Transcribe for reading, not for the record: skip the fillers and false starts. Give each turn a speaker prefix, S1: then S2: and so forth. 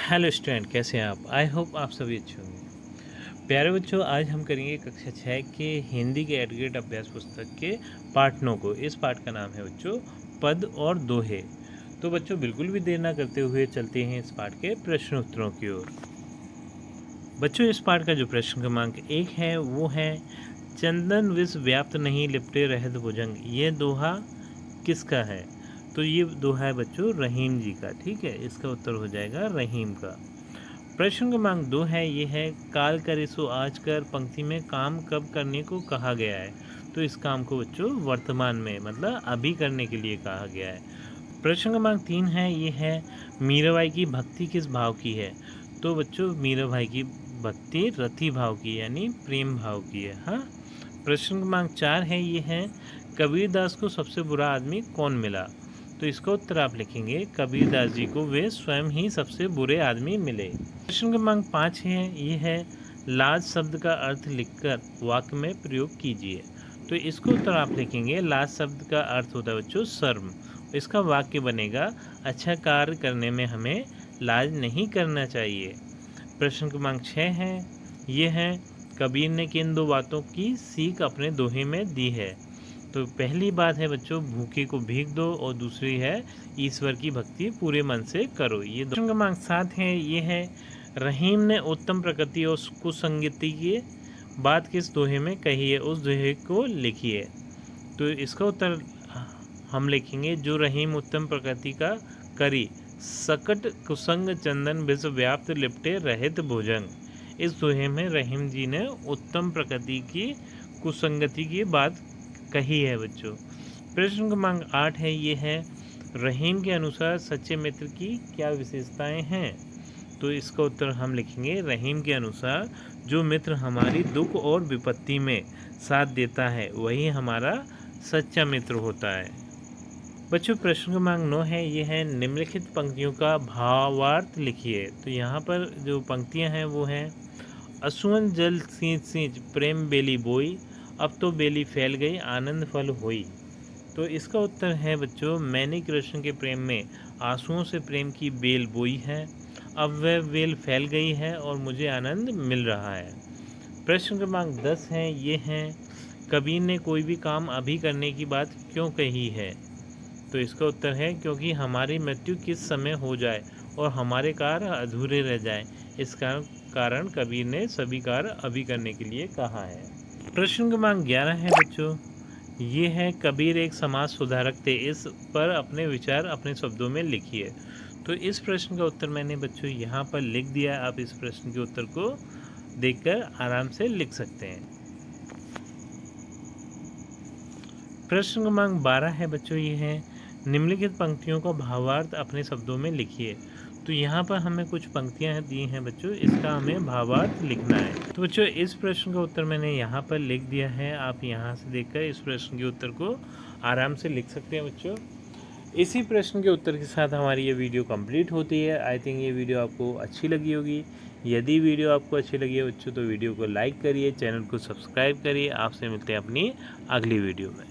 S1: Hello student, कैसे हैं आप? आई होप आप सभी अच्छे होंगे। प्यारे बच्चों, आज हम करेंगे कक्षा 6 के हिंदी के एडग्रेड अभ्यास पुस्तक के पाठ 9 को। इस पाठ का नाम है बच्चों पद और दोहे। तो बच्चों बिल्कुल भी देर ना करते हुए चलते हैं इस पाठ के प्रश्न उत्तरों की ओर। बच्चों, इस पाठ का जो प्रश्न क्रमांक 1 है वो है, चंदन विष व्याप्त नहीं लिपटे रहत भुजंग। ये दोहा किसका है? तो ये दोहा है बच्चों रहीम जी का। ठीक है, इसका उत्तर हो जाएगा रहीम का। प्रश्न क्रमांक 2 है, ये है, काल करे सो आज कर पंक्ति में काम कब करने को कहा गया है? तो इस काम को बच्चों वर्तमान में मतलब अभी करने के लिए कहा गया है। प्रश्न क्रमांक 3 है, ये है, मीराबाई की भक्ति किस भाव की है? तो बच्चों मीराबाई की भक्ति रति भाव की यानी प्रेम भाव की है। हाँ। प्रश्न क्रमांक 4 है, ये है, कबीरदास को सबसे बुरा आदमी कौन मिला? तो इसका उत्तर आप लिखेंगे, कबीरदास जी को वे स्वयं ही सबसे बुरे आदमी मिले। प्रश्न क्रमांक 5 है, ये है, लाज शब्द का अर्थ लिखकर वाक्य में प्रयोग कीजिए। तो इसको उत्तर आप लिखेंगे, लाज शब्द का अर्थ होता है बच्चों शर्म। इसका वाक्य बनेगा, अच्छा कार्य करने में हमें लाज नहीं करना चाहिए। प्रश्न क्रमांक 6 है, ये है, कबीर ने किन दो बातों की सीख अपने दोहे में दी है? तो पहली बात है बच्चों, भूखे को भीख दो, और दूसरी है, ईश्वर की भक्ति पूरे मन से करो। ये प्रश्न क्रमांक 7 है, ये है, रहीम ने उत्तम प्रकृति और कुसंगति की बात किस दोहे में कही है? उस दोहे को लिखिए। तो इसका उत्तर हम लिखेंगे, जो रहीम उत्तम प्रकृति का करी, सकट कुसंग चंदन विष व्याप्त लिपटे रहित भुजंग। इस दोहे में रहीम जी ने उत्तम प्रकृति की कुसंगति की बात कही है बच्चों। प्रश्न क्रमांक 8 है, ये है, रहीम के अनुसार सच्चे मित्र की क्या विशेषताएं हैं? तो इसका उत्तर हम लिखेंगे, रहीम के अनुसार जो मित्र हमारी दुख और विपत्ति में साथ देता है वही हमारा सच्चा मित्र होता है। बच्चों प्रश्न क्रमांक 9 है, ये है, निम्नलिखित पंक्तियों का भावार्थ लिखिए। तो यहाँ पर जो पंक्तियाँ हैं वो हैं, असुवन जल सींच सींच प्रेम बेली बोई, अब तो बेली फैल गई आनंद फल होई। तो इसका उत्तर है बच्चों, मैंने कृष्ण के प्रेम में आंसुओं से प्रेम की बेल बोई है, अब वह बेल फैल गई है और मुझे आनंद मिल रहा है। प्रश्न क्रमांक 10 है, ये है, कबीर ने कोई भी काम अभी करने की बात क्यों कही है? तो इसका उत्तर है, क्योंकि हमारी मृत्यु किस समय हो जाए और हमारे कार्य अधूरे रह जाए, इस कारण कबीर ने सभी कार्य अभी करने के लिए कहा है। प्रश्न क्रमांक 11 है बच्चों, ये है, कबीर एक समाज सुधारक थे, इस पर अपने विचार अपने शब्दों में लिखिए। तो इस प्रश्न का उत्तर मैंने बच्चों यहाँ पर लिख दिया। आप इस प्रश्न के उत्तर को देखकर आराम से लिख सकते हैं। प्रश्न क्रमांक 12 है बच्चों, ये है, निम्नलिखित पंक्तियों का भावार्थ अपने शब्दों में लिखिए। तो यहाँ पर हमें कुछ पंक्तियाँ दी हैं बच्चों, इसका हमें भावार्थ लिखना है। तो बच्चों इस प्रश्न का उत्तर मैंने यहाँ पर लिख दिया है। आप यहाँ से देखकर इस प्रश्न के उत्तर को आराम से लिख सकते हैं बच्चों। इसी प्रश्न के उत्तर के साथ हमारी ये वीडियो कंप्लीट होती है। आई थिंक ये वीडियो आपको अच्छी लगी होगी। यदि वीडियो आपको अच्छी लगी है बच्चों, तो वीडियो को लाइक करिए, चैनल को सब्सक्राइब करिए। आपसे मिलते हैं अपनी अगली वीडियो में।